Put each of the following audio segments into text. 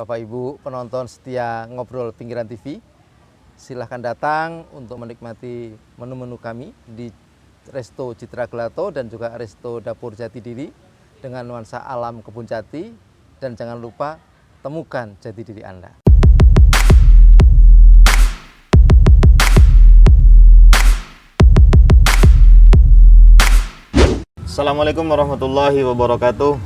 Bapak Ibu penonton setia Ngobrol Pinggiran TV. Silahkan datang untuk menikmati menu-menu kami di Resto Citra Gelato dan juga Resto Dapur Jati Diri dengan nuansa alam kebun jati, dan jangan lupa temukan jati diri Anda. Assalamualaikum warahmatullahi wabarakatuh.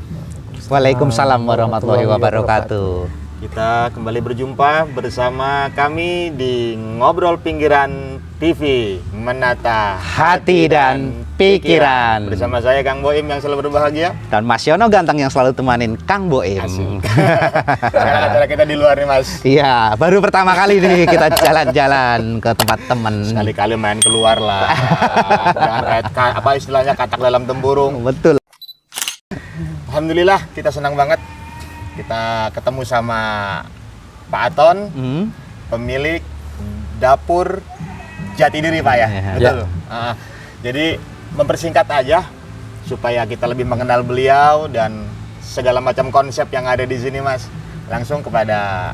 Waalaikumsalam warahmatullahi wabarakatuh. Kita kembali berjumpa bersama kami di Ngobrol Pinggiran TV, menata Hati dan pikiran. Bersama saya Kang Boim yang selalu berbahagia, Dan Mas Yono ganteng yang selalu temanin Kang Boim. Sekarang acara kita di luar nih Mas. Iya, baru pertama kali nih kita jalan-jalan ke tempat temen. Sekali-kali main keluar lah. Jangan kayak apa istilahnya katak dalam tempurung. Betul. Alhamdulillah kita senang banget kita ketemu sama Pak Aton, pemilik Dapur Jati Diri Pak ya. Ya. Betul. Jadi mempersingkat aja supaya kita lebih mengenal beliau dan segala macam konsep yang ada di sini Mas. Langsung kepada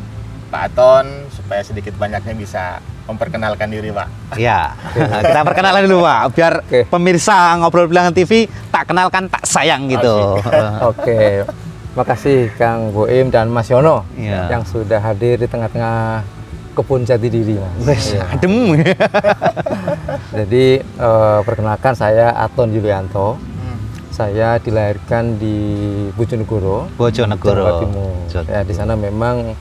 Pak Aton supaya sedikit banyaknya bisa memperkenalkan diri Pak. Ya, nah, kita perkenalan dulu Pak, biar pemirsa Ngobrol Pinggiran TV tak kenalkan tak sayang gitu. Oke, makasih Kang Boim dan Mas Yono Iya. yang sudah hadir di tengah-tengah kebun jati diri Mas. Iya. Adem. Jadi perkenalkan saya Aton Yulianto. Saya dilahirkan di Bojonegoro, Bojonegoro. Jawa Timur. Ya, di sana memang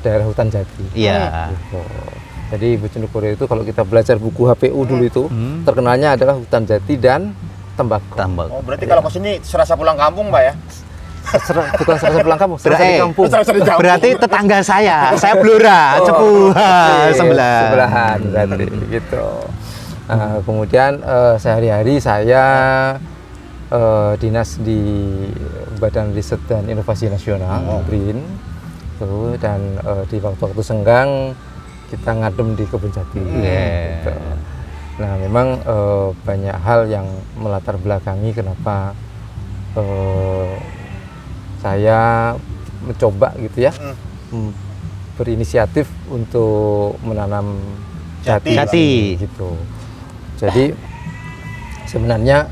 daerah hutan jati. Iya. Gitu. Jadi Bojonegoro itu kalau kita belajar buku HPU dulu itu terkenalnya adalah hutan jati dan tembakau. Tambak. Oh, berarti kalau kesini serasa pulang kampung Pak ya? Bukan serasa pulang kampung, serasa di kampung. Berarti tetangga saya Blora, Cepu, sebelahan berarti gitu. Kemudian sehari-hari saya dinas di Badan Riset dan Inovasi Nasional BRIN, dan di waktu-waktu senggang kita ngadem di kebun jati. Gitu. Nah, memang banyak hal yang melatar belakangi kenapa saya mencoba gitu ya, berinisiatif untuk menanam jati gitu. Jadi sebenarnya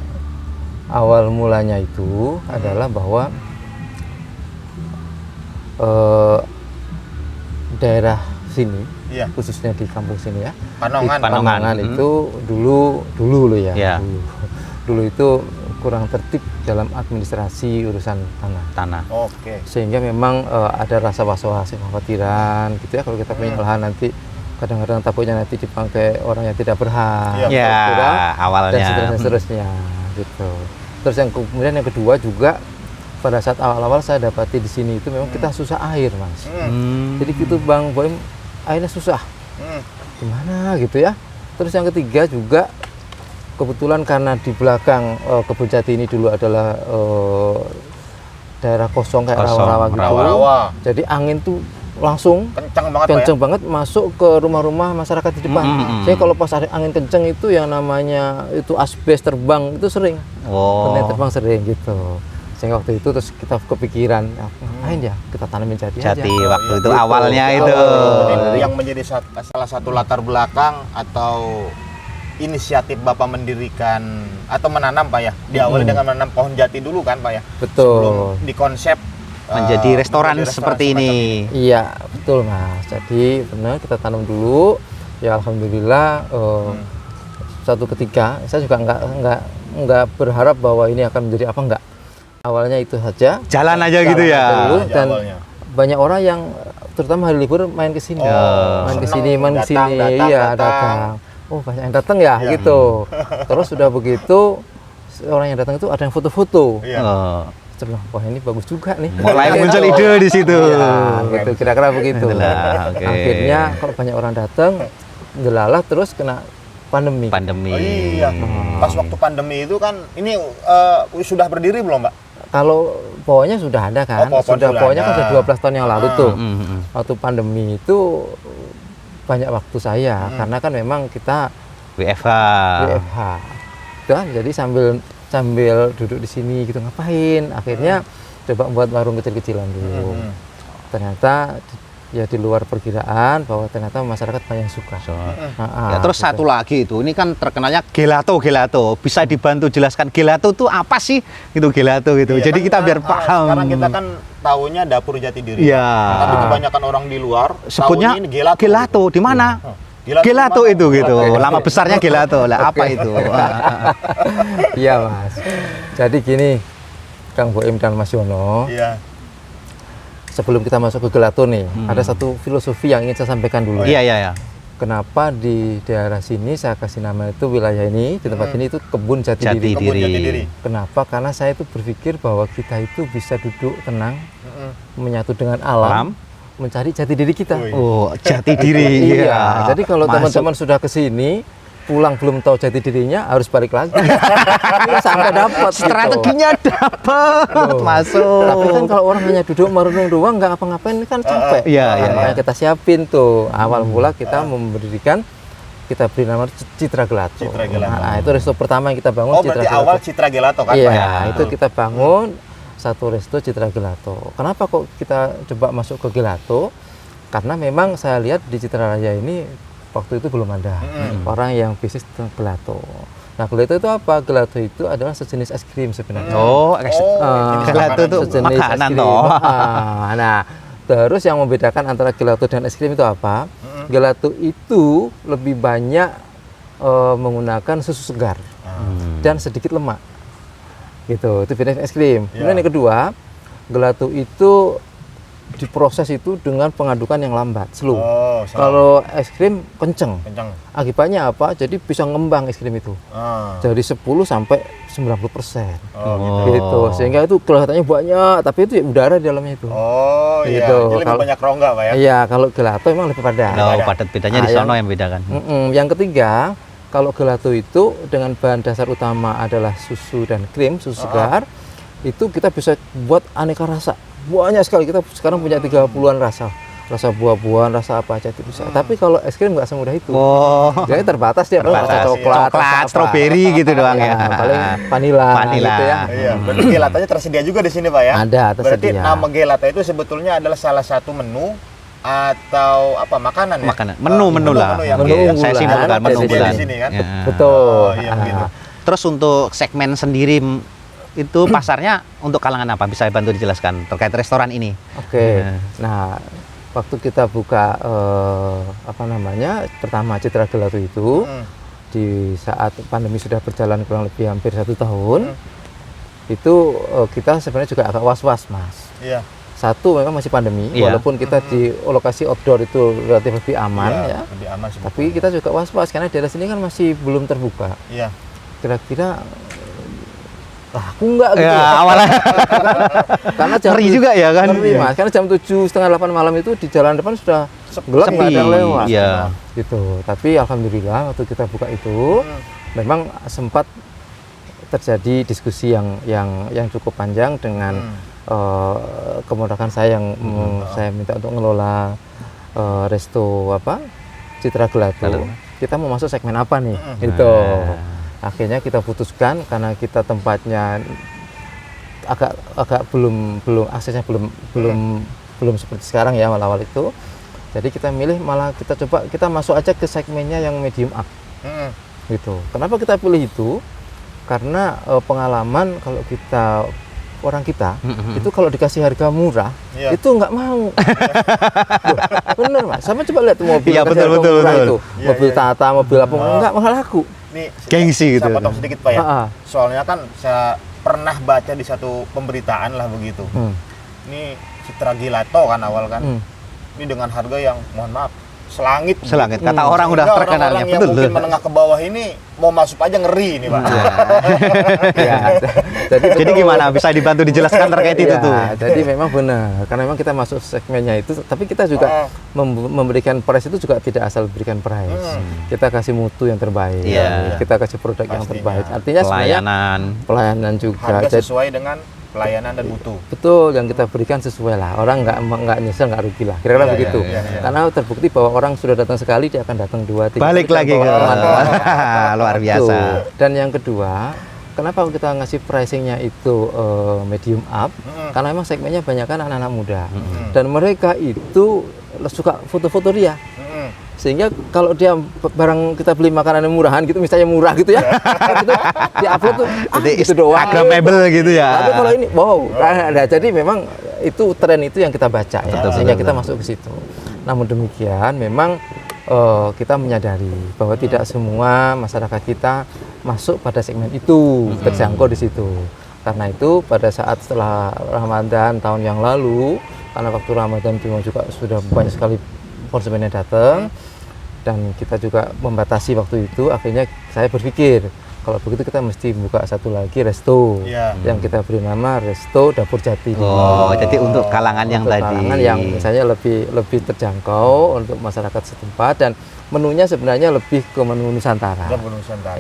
awal mulanya itu adalah bahwa daerah sini, khususnya di kampung sini ya, Panongan itu dulu loh ya, dulu itu kurang tertib dalam administrasi urusan tanah. Oke. Sehingga memang ada rasa was-was, kekhawatiran gitu ya, kalau kita punya lahan nanti kadang-kadang takutnya nanti dipakai orang yang tidak berhak. Awalnya. Dan seterusnya gitu. Terus kemudian yang kedua juga pada saat awal-awal saya dapati di sini itu memang kita susah air Mas. Jadi gitu Bang Boim, airnya susah. Gimana gitu ya. Terus yang ketiga juga kebetulan karena di belakang kebun jati ini dulu adalah daerah kosong kayak rawa-rawa gitu. Jadi angin tuh langsung kencang banget masuk ke rumah-rumah masyarakat di depan. Jadi kalau pas ada angin kencang itu yang namanya itu asbes terbang itu sering. Terbang sering gitu. Sehingga waktu itu terus kita kepikiran, ngapain ya kita tanamin jati aja. Waktu itu awalnya itu. Yang menjadi salah satu latar belakang atau inisiatif Bapak mendirikan atau menanam Pak ya, diawali dengan menanam pohon jati dulu kan Pak ya. Betul. Sebelum dikonsep menjadi restoran seperti ini. Iya betul Mas. Jadi benar kita tanam dulu. Ya alhamdulillah suatu ketika saya juga nggak berharap bahwa ini akan menjadi apa, enggak. Awalnya itu saja. Jalan aja gitu ya. Dulu, dan banyak orang yang terutama hari libur main ke sini, main ke sini. Iya datang. Oh banyak yang datang ya gitu. Terus sudah begitu orang yang datang itu ada yang foto-foto. Wah ini bagus juga nih. Mulai muncul ide di situ. Gitu kira-kira begitu. Akhirnya kalau banyak orang datang, delalah terus kena pandemi. Pas waktu pandemi itu kan ini sudah berdiri belum Pak? Kalau pohonnya sudah ada kan, pohonnya kan sudah 12 tahun yang lalu tuh. Waktu pandemi itu banyak waktu saya karena kan memang kita WFH. Itu kan, jadi sambil duduk di sini gitu ngapain? Akhirnya coba buat warung kecil-kecilan dulu. ternyata ya di luar perkiraan bahwa ternyata masyarakat banyak yang suka. Ya, terus gitu. satu lagi itu, ini kan terkenalnya gelato. Bisa dibantu jelaskan gelato itu apa sih? Itu gelato gitu. Iya, Jadi kan kita biar paham. Sekarang kita kan taunya dapur jati diri. Iya. Tapi kebanyakan orang di luar Sebutnya taunya ini gelato. gelato. Di mana? Gelato di mana? itu gitu. Gelato. Lama besarnya gelato. Lah apa itu? Iya Mas. Jadi gini, Kang Boim dan Mas Yono, Iya. sebelum kita masuk ke gelato nih, ada satu filosofi yang ingin saya sampaikan dulu. Iya. Kenapa di daerah sini saya kasih nama itu wilayah ini, di tempat ini itu kebun jati diri. Kebun jati diri. Kenapa? Karena saya itu berpikir bahwa kita itu bisa duduk tenang, menyatu dengan alam, mencari jati diri kita. Wih. Oh, jati diri. Iya. Jadi kalau Masuk. teman-teman sudah ke sini, pulang belum tahu jati dirinya, harus balik lagi. Sampai dapat. gitu. Strateginya dapat. Loh. Masuk. Tapi kan kalau orang hanya duduk merenung doang, nggak apa-ngapain kan capek. Iya. Makanya kita siapin tuh. Awal mula kita memberikan, kita beri nama Citra Gelato. Citra Gelato. Nah, itu resto pertama yang kita bangun. Oh, berarti awal Citra Gelato kan, Iya, Pak? Ya? itu kita bangun satu resto Citra Gelato. Kenapa kok kita coba masuk ke Gelato? Karena memang saya lihat di Citra Raya ini waktu itu belum ada orang yang bisnis tentang gelato. Nah, gelato itu apa? Gelato itu adalah sejenis es krim sebenarnya. Oh, jenis gelato makanan itu juga. Sejenis makanan es krim. toh. Nah, terus yang membedakan antara gelato dan es krim itu apa? Gelato itu lebih banyak menggunakan susu segar dan sedikit lemak. Gitu, itu beda es krim. Kemudian yang kedua, gelato itu diproses itu dengan pengadukan yang lambat, slow. Oh, Kalau es krim kenceng. kencang. Akibatnya apa? Jadi bisa ngembang es krim itu. Dari 10 sampai 90%. Oh, Gitu. Sehingga itu kelihatannya banyak, tapi itu ya udara di dalamnya itu. Oh, iya. Gitu. Jadi lebih Kalau- banyak rongga, Pak ya? Iya, kalau gelato memang lebih padat. Oh, padat bedanya di Ah, sono yang- yang bedakan. Yang ketiga, kalau gelato itu dengan bahan dasar utama adalah susu dan krim, susu segar, itu kita bisa buat aneka rasa. Banyak sekali, kita sekarang punya 30-an rasa. Rasa buah-buahan, rasa apa aja itu bisa. Tapi kalau es krim nggak semudah itu. Oh, Jadi terbatas dia, terbatas. rasa coklat, Coklat, rasa apa. stroberi gitu doang ya. Paling vanila, Vanila. gitu ya. Iya, berarti gelatanya tersedia juga di sini, Pak ya? Ada, Berarti tersedia. nama gelata itu sebetulnya adalah salah satu menu atau apa makanan ya? Makanan. Menu lah. yang Menu yang Saya unggulan. simpulkan menu Tersedia unggulan. di sini kan? Ya. Betul. Oh, iya Ah. begitu. Terus untuk segmen sendiri itu pasarnya untuk kalangan apa? Bisa bantu dijelaskan terkait restoran ini? Oke. Ya. Nah, waktu kita buka pertama Citra Gelato itu di saat pandemi sudah berjalan kurang lebih hampir 1 tahun, itu kita sebenarnya juga agak was-was, Mas. Iya. Satu, memang masih pandemi, Iya. walaupun kita di lokasi outdoor itu relatif lebih aman Iya, ya. lebih aman sebetulnya. Tapi kita juga was-was karena daerah sini kan masih belum terbuka. Iya. Kira-kira laku nggak gitu? Ya, awalnya Karena ngeri juga ya kan? Ngeri, Mas. Karena jam 7, setengah 8 malam itu di jalan depan sudah gelap, nggak ada yang lewat. Iya. Gitu. Tapi alhamdulillah waktu kita buka itu memang sempat terjadi diskusi yang cukup panjang dengan kemudahan saya yang saya minta untuk ngelola resto Citra Gelato. Kita mau masuk segmen apa nih? Gitu. Akhirnya kita putuskan karena kita tempatnya agak belum aksesnya belum seperti sekarang ya awal-awal itu. Jadi kita milih malah kita masuk aja ke segmennya yang medium up. Gitu. Kenapa kita pilih itu? Karena pengalaman kalau orang kita itu kalau dikasih harga murah itu nggak mau. Loh, bener Mas, sama coba lihat mobil Iya, kasih harga betul. murah itu, Iya, mobil iya. Tata, mobil apa nggak malah laku. Nih, Gengsi gitu. Saya potong sedikit, Pak ya. Ah. Soalnya kan saya pernah baca di satu pemberitaan lah begitu. Ini Citra Gelato kan awal kan. Ini dengan harga yang mohon maaf selangit. Selangit. Kata orang udah Sehingga terkenalnya. orang-orang yang Betul. mungkin menengah ke bawah ini mau masuk aja ngeri ini, Pak. Ya, Jadi gimana? Bisa dibantu dijelaskan terkait itu ya, tuh? jadi memang benar karena memang kita masuk segmennya itu, tapi kita juga memberikan price itu juga tidak asal berikan price. Kita kasih mutu yang terbaik, Iya. kita kasih produk yang Pastinya. terbaik. Artinya sebenarnya pelayanan juga. Harga Jadi, sesuai dengan pelayanan dan mutu. betul, yang kita berikan sesuai lah. Orang nggak nyesel, nggak rugi lah. Kira-kira Iya, begitu. iya, iya. Karena terbukti bahwa orang sudah datang sekali, dia akan datang 2, 3 Balik kali lagi ke bawa teman-teman. luar biasa. Tuh. Dan yang kedua, kenapa kita ngasih pricingnya itu medium up? Karena memang segmennya banyak kan anak-anak muda, dan mereka itu suka foto-foto dia. Sehingga kalau dia barang kita beli makanan yang murahan gitu, misalnya murah gitu ya, gitu, di upload tuh gitu doang. Instagramable gitu ya. Tapi kalau ini, wow, nah, jadi memang itu tren itu yang kita baca ya, sehingga kita masuk ke situ. Namun demikian, memang kita menyadari bahwa tidak semua masyarakat kita masuk pada segmen itu, terjangkau di situ. Karena itu pada saat setelah Ramadan tahun yang lalu, karena waktu Ramadan itu juga sudah banyak sekali konsumen yang datang, dan kita juga membatasi waktu itu, akhirnya saya berpikir kalau begitu kita mesti buka satu lagi resto yang kita beri nama Resto Dapur Jati. Jadi untuk kalangan yang tadi, kalangan yang misalnya lebih terjangkau untuk masyarakat setempat, dan menunya sebenarnya lebih ke menu Nusantara.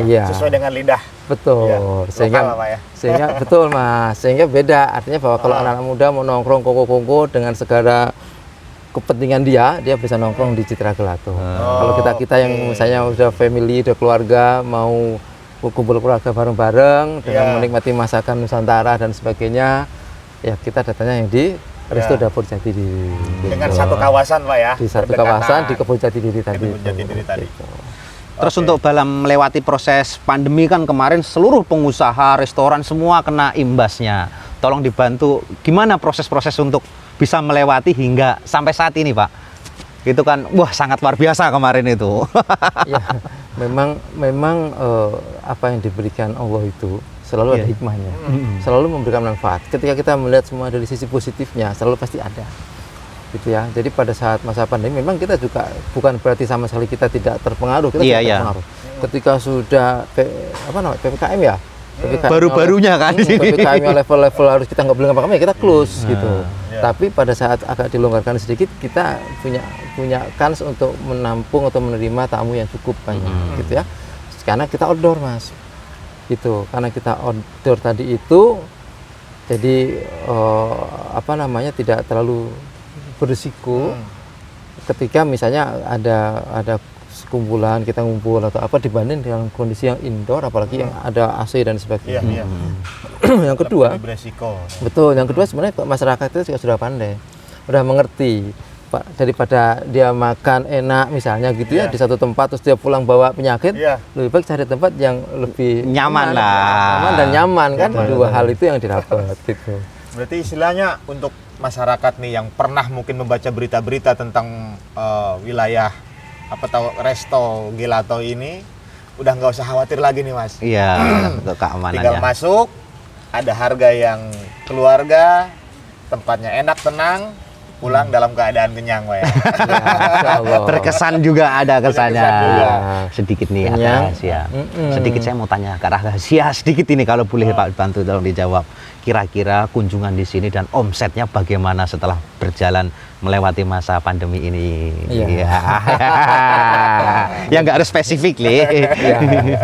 Iya. Sesuai dengan lidah. Betul. Ya, sehingga betul Mas, sehingga beda. Artinya bahwa kalau anak-anak muda mau nongkrong kongko-kongko dengan segala kepentingan dia bisa nongkrong di Citra Gelato. Kalau kita yang misalnya udah family, udah keluarga, mau kumpul keluarga bareng-bareng dengan menikmati masakan Nusantara dan sebagainya, ya kita datangnya yang di Resto Dapur Jati Diri. Dengan satu kawasan Pak ya? Di satu kawasan di Kebun Jati Diri tadi. Terus untuk dalam melewati proses pandemi kan kemarin seluruh pengusaha restoran semua kena imbasnya. Tolong dibantu gimana proses-proses untuk bisa melewati hingga sampai saat ini Pak. Itu kan wah sangat luar biasa kemarin itu. Ya, memang apa yang diberikan Allah itu selalu ada hikmahnya. Selalu memberikan manfaat. Ketika kita melihat semua dari sisi positifnya, selalu pasti ada. Gitu ya. Jadi pada saat masa pandemi memang kita juga bukan berarti sama sekali kita tidak terpengaruh, kita tidak terpengaruh. Ketika sudah PPKM ya, baru-barunya kan di sini. PPKM level-level harus kita nggak boleh ngapa-ngapain, kita close gitu. Tapi pada saat agak dilonggarkan sedikit, kita punya kans untuk menampung atau menerima tamu yang cukup banyak gitu ya. Karena kita outdoor Mas. Gitu. Karena kita outdoor tadi itu jadi tidak terlalu berisiko ketika misalnya ada sekumpulan kita ngumpul atau apa dibanding dengan kondisi yang indoor, apalagi yang ada AC dan sebagainya. Yang kedua, betul. Yang kedua sebenarnya masyarakat itu juga sudah pandai, sudah mengerti. Daripada dia makan enak misalnya gitu ya di satu tempat terus dia pulang bawa penyakit, lebih baik cari tempat yang lebih nyaman dan nyaman kan. Dua hal itu yang didapat gitu. Berarti istilahnya untuk masyarakat nih yang pernah mungkin membaca berita-berita tentang wilayah Resto Gelato ini udah nggak usah khawatir lagi nih Mas. Iya, untuk keamanannya. Tinggal masuk, ada harga yang keluarga, tempatnya enak, tenang, pulang dalam keadaan kenyang Pak ya. Berkesan juga ada kesannya. Sedikit nih kenyang. rahasia. Sedikit saya mau tanya ke rahasia sedikit ini kalau boleh Pak bantu tolong dijawab. Kira-kira kunjungan di sini dan omsetnya bagaimana setelah berjalan melewati masa pandemi ini? Iya. Ya nggak harus spesifik nih.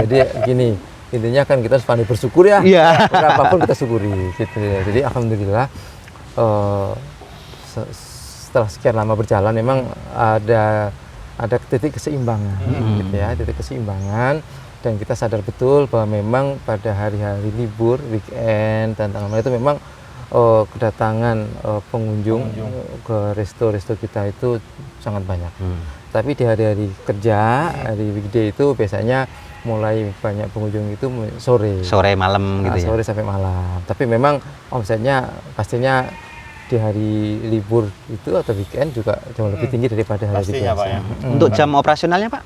Jadi gini, intinya kan kita harus pandai bersyukur ya. Berapapun kita syukuri gitu ya. Jadi alhamdulillah setelah sekian lama berjalan memang ada titik keseimbangan gitu ya, titik keseimbangan, dan kita sadar betul bahwa memang pada hari-hari libur, weekend dan tanggal itu memang kedatangan pengunjung ke resto-resto kita itu sangat banyak. Tapi di hari-hari kerja, hari weekday itu biasanya mulai banyak pengunjung itu sore malam gitu ya. Sore sampai malam. Tapi memang omsetnya pastinya di hari libur itu atau weekend juga jauh lebih tinggi daripada hari biasa. Pak, ya. Untuk jam operasionalnya Pak?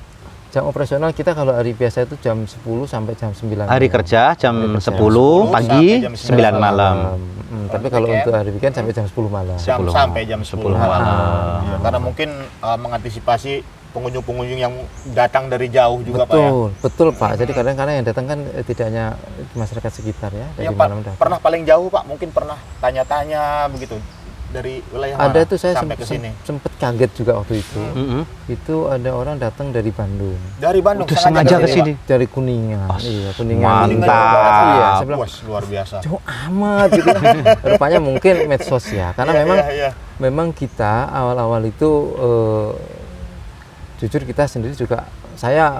Jam operasional kita kalau hari biasa itu jam 10 sampai jam 9. Hari kerja jam 10 pagi, 9 malam. Tapi kalau untuk hari weekend sampai jam 10 malam. Sampai jam 10 malam. Ya, karena mungkin mengantisipasi pengunjung-pengunjung yang datang dari jauh juga Pak ya. Betul Pak. Jadi kadang-kadang yang datang kan tidak hanya masyarakat sekitar ya. Dari mana pernah paling jauh Pak? Mungkin pernah tanya-tanya begitu dari wilayah mana? Ada itu saya sempat kaget juga waktu itu. Itu ada orang datang dari Bandung. Dari Bandung sengaja ke sini. Dari Kuningan. Iya, Kuningan. Mantap. Iya, luar biasa. Jauh amat gitu. Rupanya mungkin medsos ya. Karena memang kita awal-awal itu jujur kita sendiri juga, saya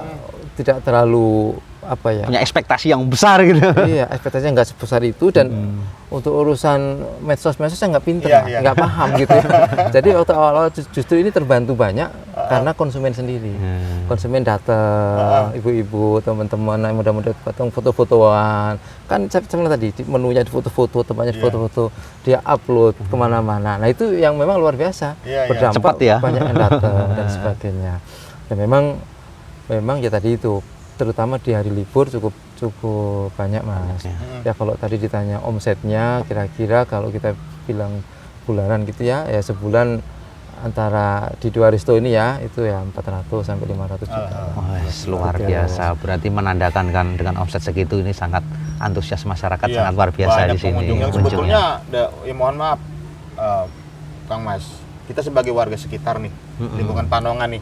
tidak terlalu apa ya, punya ekspektasi yang besar gitu. iya, ekspektasinya nggak sebesar itu, dan untuk urusan medsos saya nggak pinter, Iya, Mas. iya. Nggak paham gitu ya. Jadi waktu awal-awal justru ini terbantu banyak karena konsumen sendiri. Konsumen datang, ibu-ibu, teman-teman yang muda-muda datang foto-fotoan. Kan saya bilang tadi, menunya di foto-foto, tempatnya di Iya. foto-foto, dia upload kemana-mana. Nah itu yang memang luar biasa, Iya, iya. berdampak Cepat ya. banyak yang datang dan sebagainya. Dan memang ya tadi itu, terutama di hari libur cukup banyak, Mas. Ya kalau tadi ditanya omsetnya kira-kira kalau kita bilang bulanan gitu ya sebulan antara di 2 resto ini ya itu ya 400 sampai 500 juta. Wah, luar biasa. Berarti menandakan kan dengan omset segitu ini sangat antusias masyarakat, Iya, sangat luar biasa banyak di sini. pengunjung yang pengunjungnya. sebetulnya ya mohon maaf Kang Mas, kita sebagai warga sekitar nih, lingkungan Panongan nih,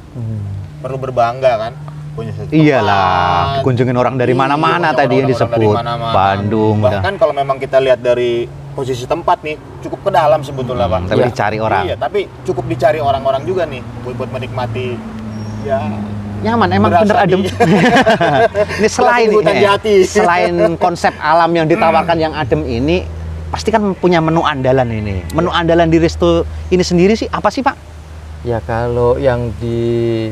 perlu berbangga kan punya satu tempat. Iyalah, kunjungin orang dari Iya, mana-mana banyak tadi yang orang-orang dari disebut. mana-mana. Bandung, udah. Bahkan kalau memang kita lihat dari posisi tempat nih, cukup ke dalam sebetulnya Pak. Tapi Iya. dicari orang. Iya, tapi cukup dicari orang-orang juga nih buat menikmati ya Nyaman, emang berasa bener adem. di- Ini selain di hutan jati. selain konsep alam yang ditawarkan yang adem ini, pasti kan punya menu andalan ini. Menu andalan di resto ini sendiri sih apa sih, Pak? Ya kalau yang di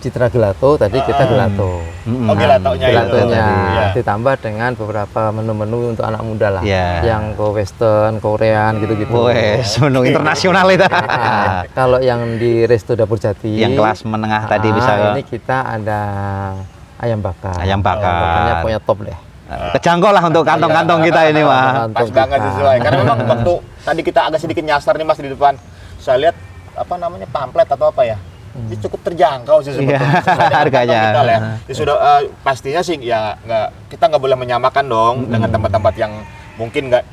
Citra Gelato tadi kita gelato. Oh, gelatonya itu. Gelatonya Iya. ditambah dengan beberapa menu-menu untuk anak muda lah. Iya. Yang ke western, Korean gitu-gitu. Wes, menu internasional itu. Nah, kalau yang di Resto Dapur Jati Yang kelas menengah tadi bisa ini kita ada ayam bakar. Ayam bakar. Bakarnya pokoknya top deh. kejangkau lah untuk kantong-kantong kita ini, Mah. Pas banget sesuai. Karena memang waktu tadi kita agak sedikit nyasar nih Mas di depan. Saya lihat apa namanya pamflet atau apa ya? Ini cukup terjangkau sih sebetulnya. Iya, Sesuai dengan harganya. kantong kita lah ya. Ya sudah pastinya sih ya kita nggak boleh menyamakan dong dengan tempat-tempat yang mungkin nggak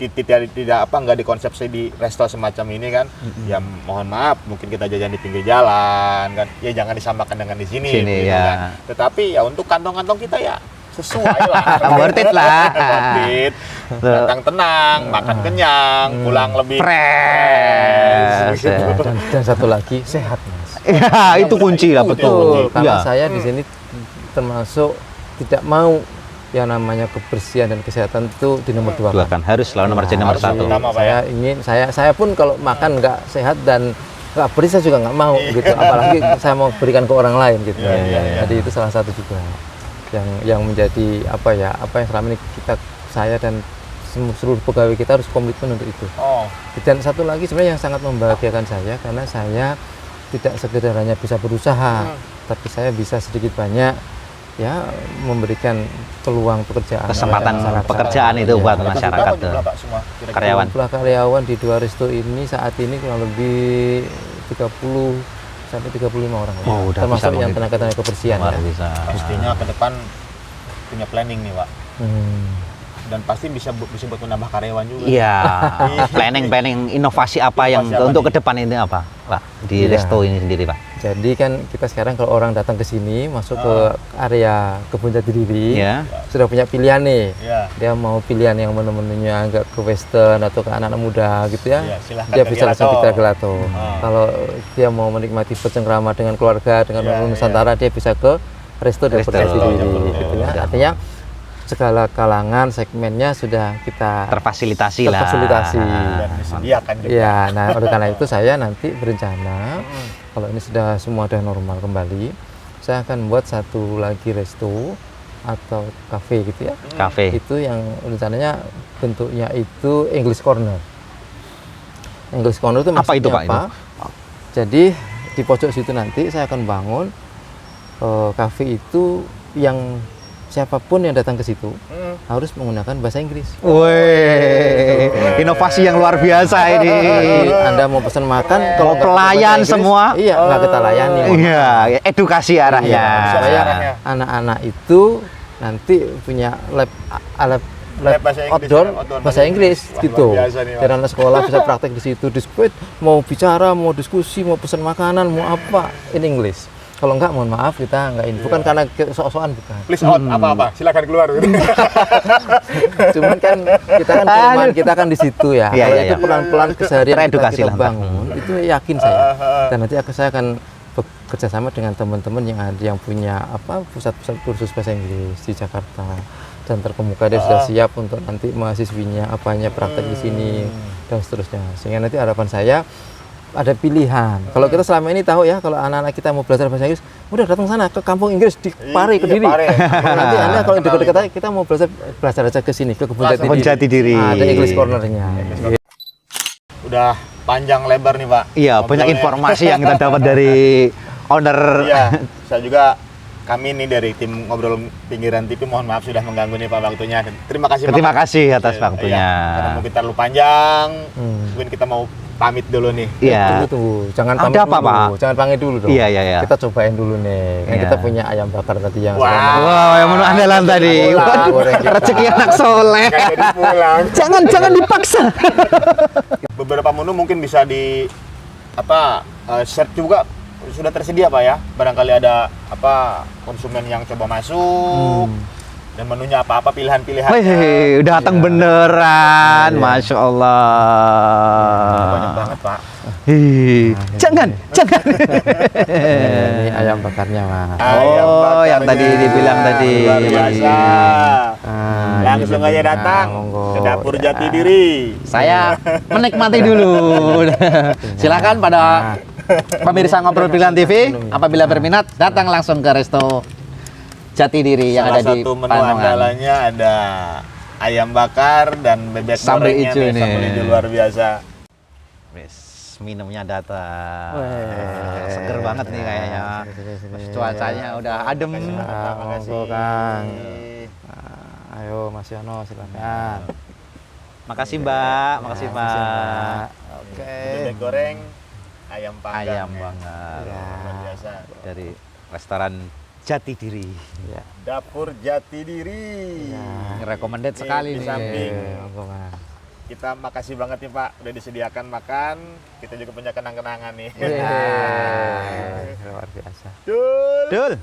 dikonsepsi di resto semacam ini kan. Ya mohon maaf, mungkin kita jajan di pinggir jalan kan. Ya jangan disamakan dengan di sini. Sini, gitu ya. kan. Tetapi ya untuk kantong-kantong kita ya sesuai lah. Worth it lah. Worth it. Datang tenang, makan kenyang, pulang lebih Fresh. Gitu. Dan satu lagi sehat, Mas. Ya, itu kunci lah, Itu betul. Karena Iya. saya di sini termasuk tidak mau yang namanya kebersihan dan kesehatan itu di nomor 2. Dua kan harus selalu nomor jadi nomor Harus satu. utama, Pak, Saya ya. ingin saya pun kalau makan nggak sehat dan nggak bersih saya juga nggak mau gitu. Apalagi saya mau berikan ke orang lain gitu. Iya, iya, iya. Jadi itu salah satu juga yang menjadi apa yang selama ini saya dan seluruh pegawai kita harus komitmen untuk itu. Oh, Dan satu lagi sebenarnya yang sangat membahagiakan saya karena saya tidak sekedar hanya bisa berusaha, tapi saya bisa sedikit banyak ya memberikan peluang pekerjaan. Kesempatan kepada masyarakat. pekerjaan itu buat berapa masyarakat jumlah, tuh. Pak, semua kira-kira? Karyawan. Jumlah karyawan di 2 resto ini saat ini kurang lebih 30 sampai 35 orang. Oh, udah termasuk bisa yang begitu. tenaga kebersihan Luar ya. bisa. Pastinya ke depan punya planning nih, Pak. Hmm. Dan pasti bisa buat menambah karyawan juga. Iya, planning inovasi apa yang Inovasi apa untuk nih? ke depan ini apa, Pak? Di Iya. resto ini sendiri, Pak. Jadi kan kita sekarang kalau orang datang ke sini masuk ke area kebun jati diri Ya. sudah punya pilihan nih. Iya. Dia mau pilihan yang menu-menunya agak ke western atau ke anak-anak muda gitu ya. Iya, silahkan Dia ke bisa langsung Gelato. kita gelato. Ah. Kalau dia mau menikmati bercengkrama dengan keluarga dengan Iya, menu Nusantara dia bisa ke resto Dapur Resto. Jati Diri Betul, gitu ya. betul. Artinya segala kalangan segmennya sudah kita Terfasilitasi lah. Terfasilitasi. Dan disediakan juga. ya. Nah, oleh karena itu saya nanti berencana kalau ini sudah semua sudah normal kembali, saya akan buat satu lagi resto atau cafe gitu ya. Cafe. Itu yang rencananya bentuknya itu English Corner. English Corner itu Apa maksudnya itu, Pak, itu? Jadi di pojok situ nanti saya akan bangun cafe itu yang siapapun yang datang ke situ harus menggunakan bahasa Inggris. Wih, inovasi yang luar biasa ini. Jadi Anda mau pesan makan, kalau nggak Pelayan bahasa Inggris, semua. iya nggak kita layani. Iya, edukasi arahnya. Iya, supaya anak-anak itu nanti punya lab Lab bahasa Inggris, outdoor outdoor bahasa Inggris Wah, gitu. luar biasa nih, Pak. Biar anak sekolah bisa praktek di situ, diskusi, mau bicara, mau diskusi, mau pesan makanan, mau apa in English. Kalau enggak, mohon maaf kita enggak ini. Bukan karena sok-sokan, bukan. Please out apa-apa, silakan keluar gitu. Cuman kan kita kan kelemahan kita kan di situ ya. Iya, Kalau iya, itu iya. pelan-pelan keseharian Teredukasi kita lah, bangun, itu yakin saya. Dan nanti saya akan kerjasama dengan teman-teman yang ada yang punya pusat-pusat kursus bahasa Inggris di Jakarta, dan terkemuka dia sudah siap untuk nanti mahasiswinya praktek di sini dan seterusnya. Sehingga nanti harapan saya ada pilihan. Kalau kita selama ini tahu ya, kalau anak-anak kita mau belajar bahasa Inggris, udah datang sana ke kampung Inggris di Pare, Kediri. Nanti Anda kalau dekat-dekat kita mau belajar aja ke sini, ke Kebun Jati Diri. Ada English Corner-nya. Udah panjang lebar nih Pak. Iya, banyak informasi yang kita dapat dari owner. Iya, saya juga, kami nih dari tim Ngobrol Pinggiran TV, mohon maaf sudah mengganggu nih Pak waktunya. Terima kasih Pak. Terima kasih atas waktunya. Iya, karena mungkin terlalu panjang, mungkin kita mau pamit dulu nih. Iya. Tunggu, jangan pamit Ada apa, dulu. Pak? Jangan pamit dulu dong. Iya. Kita cobain dulu nih. Kan Iya. kita punya ayam bakar tadi yang Wow, yang menu andalan tadi. Pulang, Waduh, goreng kita. rezeki anak soleh. Kayak jadi pulang. Jangan dipaksa. Beberapa menu mungkin bisa di share juga, sudah tersedia Pak ya. Barangkali ada konsumen yang coba masuk dan menunya apa pilihan-pilihan. Wih, datang beneran, Iya. Masya Allah. Banyak banget Pak. Jangan. ini ayam bakarnya, Mas. Ayam Oh, yang bakarnya. tadi dibilang tadi. Luar biasa. Langsung ini aja datang monggo. ke Dapur Ya. Jati Diri. Saya menikmati dulu. Silakan pada pemirsa Ngobrol Pilihan TV, apabila berminat datang langsung ke Resto Jati Diri yang Salah ada di satu menu Panongan. andalannya ada ayam bakar dan bebek Sambal gorengnya hijau nih, nih. sambal hijau luar biasa. Wes, minumnya datang. Weh. Seger banget nih kayaknya. Sini. Cuacanya udah adem. Monggo, Kang. Ayo Mas Yono, silakan. Makasih Mbak, makasih Ya, Pak. Oke. Bebek goreng, ayam panggang. Ayam banget. Ya. Luar biasa. Dari restoran Jati Diri. Ya. Dapur Jati Diri. Recommended Di- sekali di nih. samping. Monggo, Mas. Kita makasih banget nih Pak, udah disediakan makan. Kita juga punya kenang-kenangan nih. Luar biasa. Dul. Dul.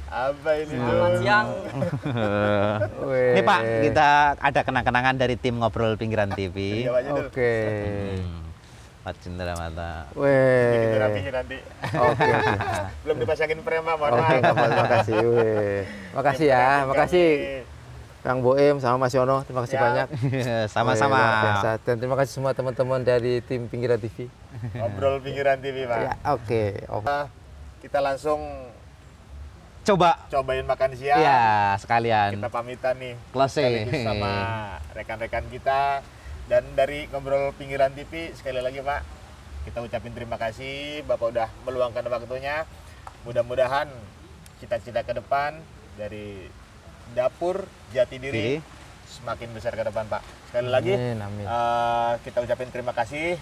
Apa ini Dul? Selamat siang. Ini Pak, kita ada kenang-kenangan dari tim Ngobrol Pinggiran TV. Jawab aja Dul. Oke. Pak Cindra Mata. Bikin Weh. rapihin nanti. Oke. Belum dipasangin prema, mohon Oke, maaf. makasih. Weh. Makasih ya, makasih Kang Boim sama Mas Yono. Terima kasih Ya. banyak. Sama-sama. Weh, luar biasa. Dan terima kasih semua teman-teman dari tim Pinggiran TV. Ngobrol Pinggiran TV Pak. Ya, oke. Kita langsung Coba. cobain makan siang. Ya, sekalian. Kita pamitan nih. Closing. Sekaligus sama rekan-rekan kita. Dan dari Ngobrol Pinggiran TV, sekali lagi Pak, kita ucapin terima kasih Bapak udah meluangkan waktunya. Mudah-mudahan cita-cita ke depan dari Dapur Jati Diri semakin besar ke depan Pak. Sekali lagi Amin, amin. kita ucapin terima kasih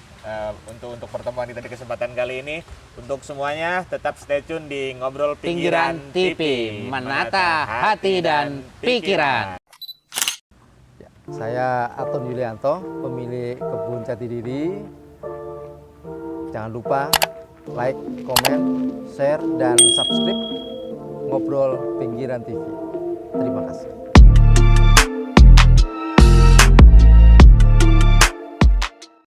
untuk pertemuan kita di kesempatan kali ini. Untuk semuanya tetap stay tune di Ngobrol Pinggiran TV, menata hati dan pikiran. Saya Aton Yulianto, pemilik Kebun Jati Diri. Jangan lupa like, komen, share, dan subscribe Ngobrol Pinggiran TV. Terima kasih.